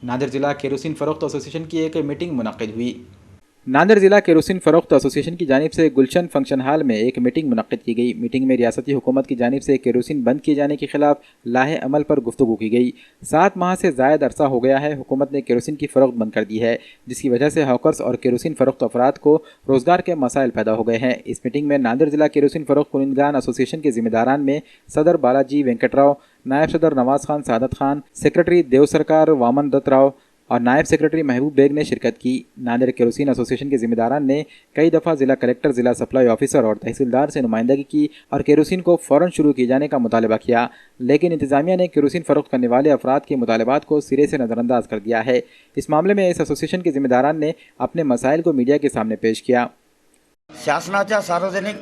नांदेड़ जिला kerosene फ़रोख्त association की एक मीटिंग मुनक़्क़िद हुई। नांदेड़ जिला केरोसिन फ़रोख्त एसोसिएशन की जानिब से गुलशन फंक्शन हॉल में एक मीटिंग मुनक़्क़िद की गई। मीटिंग में रियासती हुकूमत की जानिब से केरोसिन बंद किए जाने के खिलाफ लाहे अमल पर गुफ्तगू की गई। 7 माह से ज़ायद अरसा हो गया है हुकूमत ने केरोसिन की फ़रोख्त बंद कर दी है, जिसकी वजह से हॉकर्स और केरोसिन फ़रोख्त अफराद को रोज़गार के मसाइल पैदा हो गए हैं। इस मीटिंग में नांदेड़ जिला केरोसिन फ़रोख्त कुनिंदगान एसोसिएशन के जिम्मेदारान में सदर बालाजी वेंकटराव, नायब सदर नवाज खान सादत खान, सेक्रेटरी देव सरकार वामन दत्त राव और नायब सेक्रेटरी महबूब बेग ने शिरकत की। नांदेड़ केरोसिन एसोसिएशन के जिम्मेदारान ने कई दफ़ा जिला कलेक्टर, जिला सप्लाई ऑफिसर और तहसीलदार से नुमाइंदगी की और केरोसिन को फ़ौरन शुरू किए जाने का मुतालबा किया, लेकिन इंतजामिया ने केरोसिन फ़रोख्त करने वाले अफराद के मुतालबात को सिरे से नज़रअंदाज कर दिया है। इस मामले में इस एसोसिएशन के जिम्मेदारान ने अपने मसाइल को मीडिया के सामने पेश किया। शासनाच्या सार्वजनिक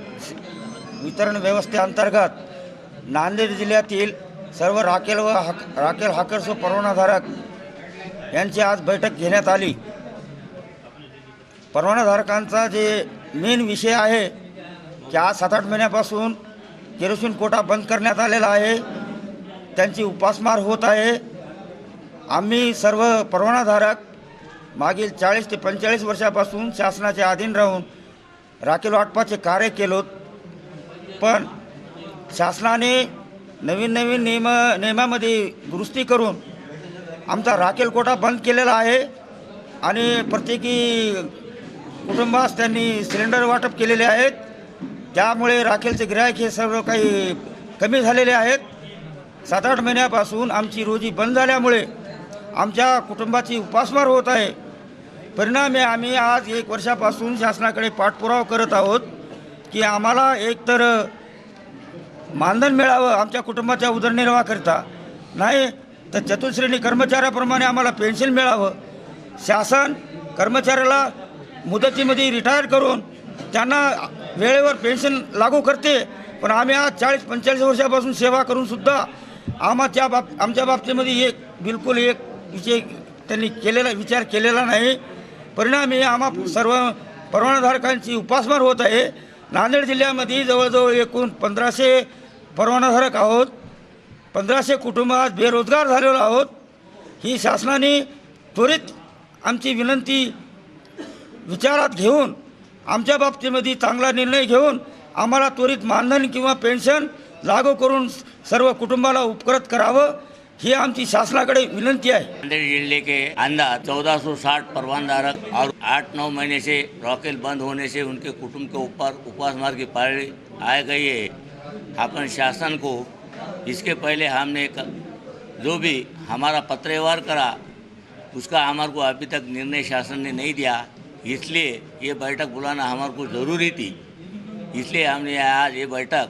वितरण व्यवस्थेअंतर्गत नांदेड जिल्ह्यातील सर्व राखेल हाकर्स व परवानाधारक यांची आज बैठक घेण्यात आली। परवानाधारकांचा जे मेन विषय आहे की आज 7-8 महिन्यापासून केरोसिन कोटा बंद करण्यात आलेला आहे, त्यांची उपासमार होत आहे। आम्ही सर्व परवानाधारक मागील 40 ते 45 वर्षापासून शासनाच्या अधीन राहून राखेल वाटपाचे कार्य केलोत, पण शासनाने नवीन नियमामध्ये दुरुस्ती करून आमचा राखेल कोटा बंद केलेला आहे आणि प्रत्येकी कुटुंबास त्यांनी सिलेंडर वाटप केलेले आहेत। त्यामुळे राखेलचे गिराईक हे सर्व काही कमी झालेले आहेत। 7-8 महिन्यापासून आमची रोजी बंद झाल्यामुळे आमच्या कुटुंबाची उपासमार होत आहे। परिणामी आम्ही आज 1 वर्षापासून शासनाकडे पाठपुरावा करत आहोत की आम्हाला एकतर मानधन मिळावं आमच्या कुटुंबाच्या उदरनिर्वाहाकरिता, नाही तर चतुश्रेणी कर्मचाऱ्याप्रमाणे आम्हाला पेन्शन मिळावं। शासन कर्मचाऱ्याला मुदतीमध्ये रिटायर करून त्यांना वेळेवर पेन्शन लागू करते, पण आम्ही आज 40-45 वर्षापासून सेवा करून सुद्धा आमच्या बाबतीमध्ये बिलकुल एक विषय त्यांनी विचार केलेला नाही। परिणामी आम्हा सर्व परवानाधारकांची उपासमार होत आहे। नांदेड जिल्ह्यामध्ये जवळजवळ एकूण 1500 परवानाधारक आहोत, 1500 कुटुंब आज बेरोजगार झालेलो आहोत। ही शासनाने त्वरित आमची विनंती विचारात घेऊन आमच्या बाबतीमध्ये चांगला निर्णय घेऊन आम्हाला त्वरित मानधन किंवा पेन्शन लागू करून सर्व कुटुंबाला उपकृत करावं, ही आमची शासनाकडे विनंती है। नांदेड़ जिले के अंदर 1460 परवानधारक और 8-9 महीने से रॉकेल बंद होने से उनके कुटुंब के ऊपर उपवासमार की पारी आ गई है। अपन शासन को इसके पहले हमने जो भी हमारा पत्रव्यवहार करा उसका हमारे को अभी तक निर्णय शासन ने नहीं दिया, इसलिए ये बैठक बुलाना हमारे को ज़रूरी थी। इसलिए हमने आज ये बैठक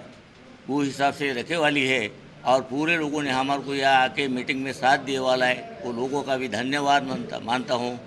वो हिसाब से रखे वाली है और पूरे लोगों ने हमारे को यहाँ आके मीटिंग में साथ दिए वाला है, वो लोगों का भी धन्यवाद मानता हूँ।